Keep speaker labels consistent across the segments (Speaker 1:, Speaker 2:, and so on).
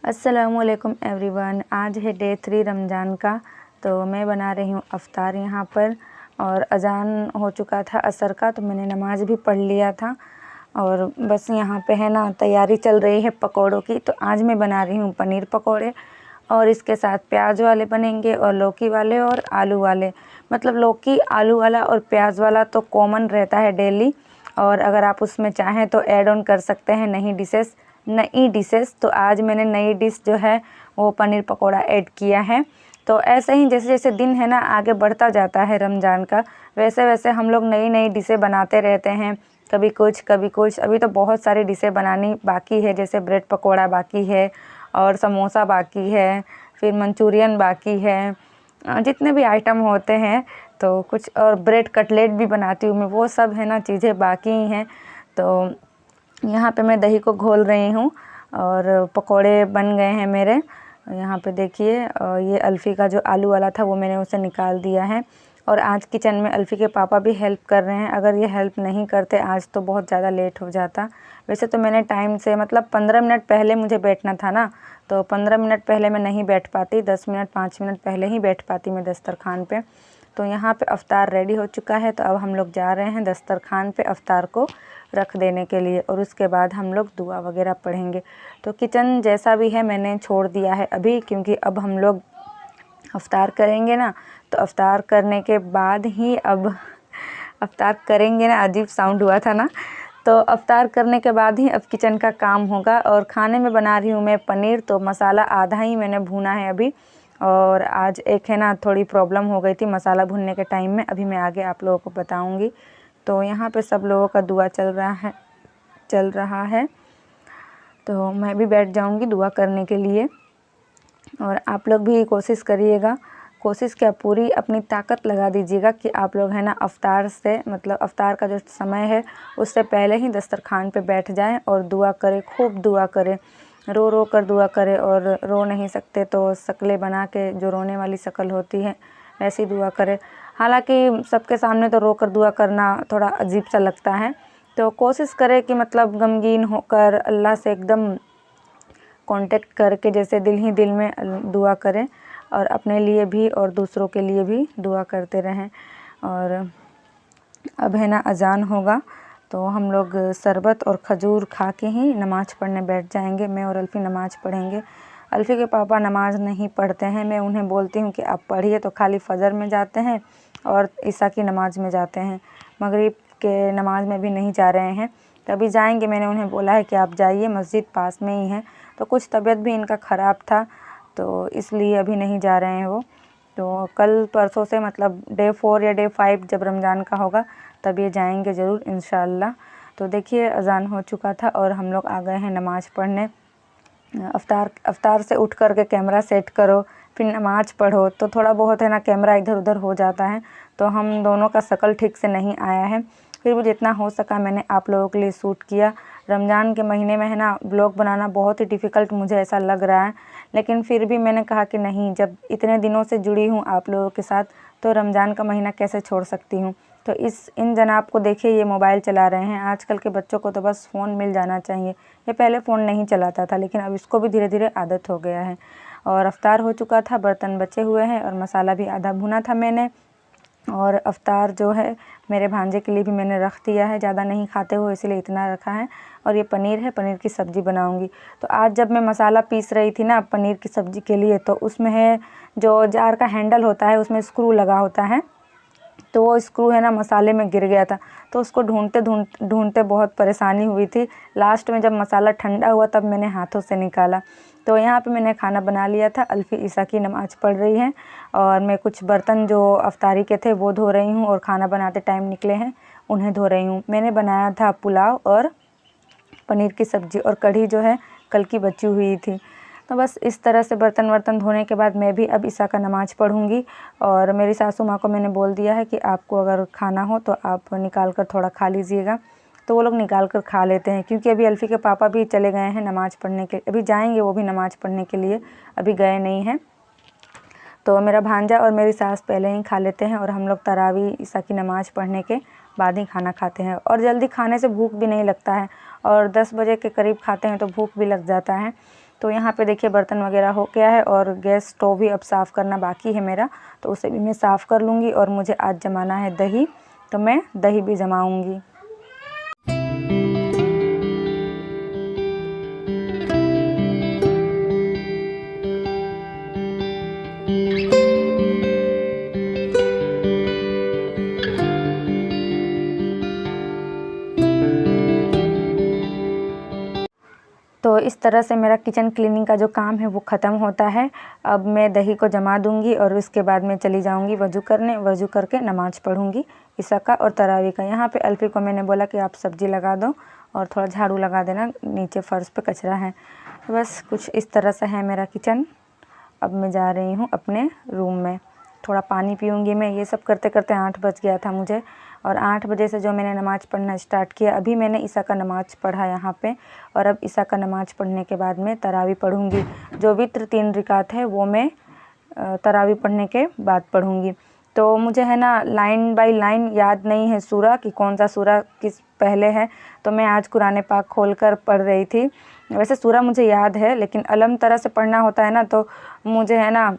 Speaker 1: अस्सलामुअलैकुम एवरीवन। आज है डे 3 रमज़ान का। तो मैं बना रही हूँ अफ्तार यहाँ पर, और अज़ान हो चुका था असर का, तो मैंने नमाज़ भी पढ़ लिया था। और बस यहाँ पे है ना तैयारी चल रही है पकौड़ों की। तो आज मैं बना रही हूँ पनीर पकौड़े, और इसके साथ प्याज वाले बनेंगे और लौकी वाले और आलू वाले। मतलब लौकी आलू वाला और प्याज वाला तो कॉमन रहता है डेली, और अगर आप उसमें चाहें तो ऐड ऑन कर सकते हैं नई डिशेस। तो आज मैंने नई डिश जो है वो पनीर पकौड़ा ऐड किया है। तो ऐसे ही जैसे जैसे दिन है ना आगे बढ़ता जाता है रमज़ान का, वैसे वैसे हम लोग नई नई डिशें बनाते रहते हैं, कभी कुछ कभी कुछ। अभी तो बहुत सारी डिशें बनानी बाकी है, जैसे ब्रेड पकौड़ा बाकी है, और समोसा बाकी है, फिर मंचूरियन बाकी है, जितने भी आइटम होते हैं तो कुछ, और ब्रेड कटलेट भी बनाती हूँ मैं, वो सब है ना चीज़ें बाकी ही हैं। तो यहाँ पे मैं दही को घोल रही हूँ और पकोड़े बन गए हैं मेरे। यहाँ पे देखिए, ये अल्फ़ी का जो आलू वाला था वो मैंने उसे निकाल दिया है। और आज किचन में अल्फ़ी के पापा भी हेल्प कर रहे हैं। अगर ये हेल्प नहीं करते आज तो बहुत ज़्यादा लेट हो जाता। वैसे तो मैंने टाइम से, मतलब 15 मिनट पहले मुझे बैठना था ना, तो 15 मिनट पहले मैं नहीं बैठ पाती, 10 मिनट 5 मिनट पहले ही बैठ पाती मैं दस्तरखान पे। तो यहाँ पे अफ्तार रेडी हो चुका है। तो अब हम लोग जा रहे हैं दस्तरखान पे अफ्तार को रख देने के लिए, और उसके बाद हम लोग दुआ वगैरह पढ़ेंगे। तो किचन जैसा भी है मैंने छोड़ दिया है अभी, क्योंकि अब हम लोग अफ्तार करेंगे ना, तो अफ्तार करने के बाद ही, अब अफ्तार करेंगे ना, अजीब साउंड हुआ था ना, तो अफ्तार करने के बाद ही अब किचन का काम होगा। और खाने में बना रही हूँ मैं पनीर। तो मसाला आधा ही मैंने भुना है अभी, और आज एक है ना थोड़ी प्रॉब्लम हो गई थी मसाला भुनने के टाइम में, अभी मैं आगे आप लोगों को बताऊंगी। तो यहाँ पे सब लोगों का दुआ चल रहा है। तो मैं भी बैठ जाऊंगी दुआ करने के लिए, और आप लोग भी कोशिश करिएगा, कोशिश क्या पूरी अपनी ताकत लगा दीजिएगा कि आप लोग है ना अफ्तार से, मतलब अफ्तार का जो समय है उससे पहले ही दस्तरखान पे बैठ जाएं और दुआ करें, खूब दुआ करें, रो रो कर दुआ करें। और रो नहीं सकते तो शक्लें बना के, जो रोने वाली शक्ल होती है वैसी दुआ करें। हालांकि सबके सामने तो रो कर दुआ करना थोड़ा अजीब सा लगता है, तो कोशिश करें कि मतलब गमगीन होकर अल्लाह से एकदम कांटेक्ट करके, जैसे दिल ही दिल में दुआ करें, और अपने लिए भी और दूसरों के लिए भी दुआ करते रहें। और अब है ना अज़ान होगा, तो हम लोग शरबत और खजूर खा के ही नमाज़ पढ़ने बैठ जाएंगे। मैं और अल्फ़ी नमाज़ पढ़ेंगे। अल्फ़ी के पापा नमाज़ नहीं पढ़ते हैं, मैं उन्हें बोलती हूँ कि आप पढ़िए, तो खाली फ़जर में जाते हैं और ईशा की नमाज़ में जाते हैं, मगरिब के नमाज़ में भी नहीं जा रहे हैं। तभी जाएंगे, मैंने उन्हें बोला है कि आप जाइए, मस्जिद पास में ही है। तो कुछ तबीयत भी इनका ख़राब था, तो इसलिए अभी नहीं जा रहे हैं वो। तो कल परसों से, मतलब डे 4 या डे 5 जब रमज़ान का होगा तब ये जाएंगे ज़रूर इंशाअल्लाह। तो देखिए अज़ान हो चुका था और हम लोग आ गए हैं नमाज़ पढ़ने। अफ्तार से उठ कर के कैमरा सेट करो, फिर नमाज़ पढ़ो, तो थोड़ा बहुत है ना कैमरा इधर उधर हो जाता है। तो हम दोनों का शक्ल ठीक से नहीं आया है, फिर भी जितना हो सका मैंने आप लोगों के लिए शूट किया। रमज़ान के महीने में है ना ब्लॉग बनाना बहुत ही डिफ़िकल्ट मुझे ऐसा लग रहा है, लेकिन फिर भी मैंने कहा कि नहीं, जब इतने दिनों से जुड़ी हूँ आप लोगों के साथ, तो रमज़ान का महीना कैसे छोड़ सकती हूँ। तो इन जनाब को देखिए, ये मोबाइल चला रहे हैं। आजकल के बच्चों को तो बस फ़ोन मिल जाना चाहिए। ये पहले फ़ोन नहीं चलाता था, लेकिन अब इसको भी धीरे धीरे आदत हो गया है। और अफ्तार हो चुका था, बर्तन बचे हुए हैं, और मसाला भी आधा भुना था मैंने। और अफ्तार जो है मेरे भांजे के लिए भी मैंने रख दिया है, ज़्यादा नहीं खाते हो इसलिए इतना रखा है। और ये पनीर है, पनीर की सब्ज़ी बनाऊंगी। तो आज जब मैं मसाला पीस रही थी ना पनीर की सब्ज़ी के लिए, तो उसमें है जो जार का हैंडल होता है उसमें स्क्रू लगा होता है, तो वो स्क्रू है ना मसाले में गिर गया था। तो उसको ढूंढते बहुत परेशानी हुई थी। लास्ट में जब मसाला ठंडा हुआ तब मैंने हाथों से निकाला। तो यहाँ पे मैंने खाना बना लिया था। अल्फ़ी ईशा की नमाज़ पढ़ रही है, और मैं कुछ बर्तन जो अफ्तारी के थे वो धो रही हूँ, और खाना बनाते टाइम निकले हैं उन्हें धो रही हूँ। मैंने बनाया था पुलाव और पनीर की सब्ज़ी, और कढ़ी जो है कल की बची हुई थी। तो बस इस तरह से बर्तन वर्तन धोने के बाद मैं भी अब ईशा का नमाज़ पढ़ूंगी। और मेरी सासू माँ को मैंने बोल दिया है कि आपको अगर खाना हो तो आप निकाल कर थोड़ा खा लीजिएगा। तो वो लोग निकाल कर खा लेते हैं, क्योंकि अभी अल्फ़ी के पापा भी चले गए हैं नमाज़ पढ़ने के, अभी जाएंगे वो भी नमाज़ पढ़ने के लिए, अभी गए नहीं हैं। तो मेरा भांजा और मेरी सास पहले ही खा लेते हैं, और हम लोग तरावी ईशा की नमाज़ पढ़ने के बाद ही खाना खाते हैं। और जल्दी खाने से भूख भी नहीं लगता है, और 10 बजे के करीब खाते हैं तो भूख भी लग जाता है। तो यहाँ पे देखिए बर्तन वगैरह हो गया है और गैस स्टोव भी अब साफ़ करना बाकी है मेरा, तो उसे भी मैं साफ़ कर लूँगी। और मुझे आज जमाना है दही, तो मैं दही भी जमाऊँगी। तो इस तरह से मेरा किचन क्लीनिंग का जो काम है वो ख़त्म होता है। अब मैं दही को जमा दूंगी और उसके बाद मैं चली जाऊंगी वज़ू करने। वज़ू करके नमाज़ पढ़ूंगी इशा का और तरावी का। यहाँ पे अल्फ़ी को मैंने बोला कि आप सब्ज़ी लगा दो और थोड़ा झाड़ू लगा देना, नीचे फ़र्श पे कचरा है। बस कुछ इस तरह से है मेरा किचन। अब मैं जा रही हूँ अपने रूम में, थोड़ा पानी पीऊँगी मैं। ये सब करते करते 8 बज गया था मुझे, और 8 बजे से जो मैंने नमाज़ पढ़ना स्टार्ट किया, अभी मैंने इशा का नमाज़ पढ़ा यहाँ पे। और अब इशा का नमाज़ पढ़ने के बाद मैं तरावी पढ़ूँगी। जो वित्र 3 रिकात है वो मैं तरावी पढ़ने के बाद पढ़ूँगी। तो मुझे है ना लाइन बाय लाइन याद नहीं है सूरा कि कौन सा सूरा किस पहले है, तो मैं आज कुरान पाक खोल कर पढ़ रही थी। वैसे सूरा मुझे याद है, लेकिन अलम तरह से पढ़ना होता है ना, तो मुझे है ना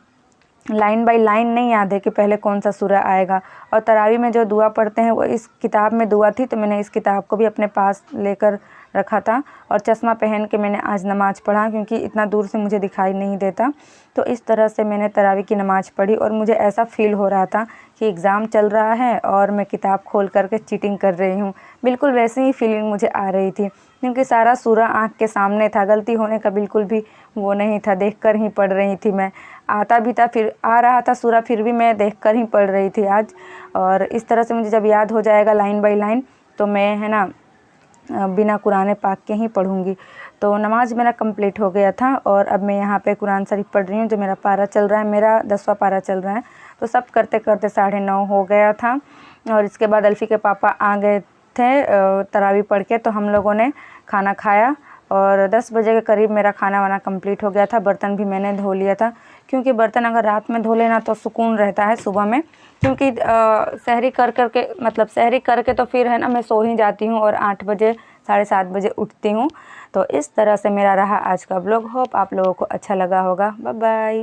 Speaker 1: लाइन बाय लाइन नहीं याद है कि पहले कौन सा सूरा आएगा। और तरावी में जो दुआ पढ़ते हैं वो इस किताब में दुआ थी, तो मैंने इस किताब को भी अपने पास लेकर रखा था। और चश्मा पहन के मैंने आज नमाज़ पढ़ा, क्योंकि इतना दूर से मुझे दिखाई नहीं देता। तो इस तरह से मैंने तरावी की नमाज़ पढ़ी और मुझे ऐसा फ़ील हो रहा था कि एग्ज़ाम चल रहा है और मैं किताब खोल करके चीटिंग कर रही हूँ। बिल्कुल वैसी ही फीलिंग मुझे आ रही थी, क्योंकि सारा सूरा आँख के सामने था। गलती होने का बिल्कुल भी वो नहीं था, देखकर ही पढ़ रही थी मैं। आता भी था, फिर आ रहा था सूरा, फिर भी मैं देखकर ही पढ़ रही थी आज। और इस तरह से मुझे जब याद हो जाएगा लाइन बाय लाइन, तो मैं है ना बिना कुरान पाक के ही पढ़ूँगी। तो नमाज मेरा कंप्लीट हो गया था और अब मैं यहाँ पे कुरान शरीफ पढ़ रही हूँ। जो मेरा पारा चल रहा है, मेरा 10वां पारा चल रहा है। तो सब करते करते 9:30 हो गया था। और इसके बाद अल्फ़ी के पापा आ गए थे तरावी पढ़ के, तो हम लोगों ने खाना खाया और 10 बजे के करीब मेरा खाना वाना कंप्लीट हो गया था। बर्तन भी मैंने धो लिया था, क्योंकि बर्तन अगर रात में धो लेना तो सुकून रहता है सुबह में, क्योंकि सहरी कर करके मतलब सहरी करके तो फिर है ना मैं सो ही जाती हूँ और 8 बजे 7:30 बजे उठती हूँ। तो इस तरह से मेरा रहा आज का ब्लॉग। होप आप लोगों को अच्छा लगा होगा। Bye bye.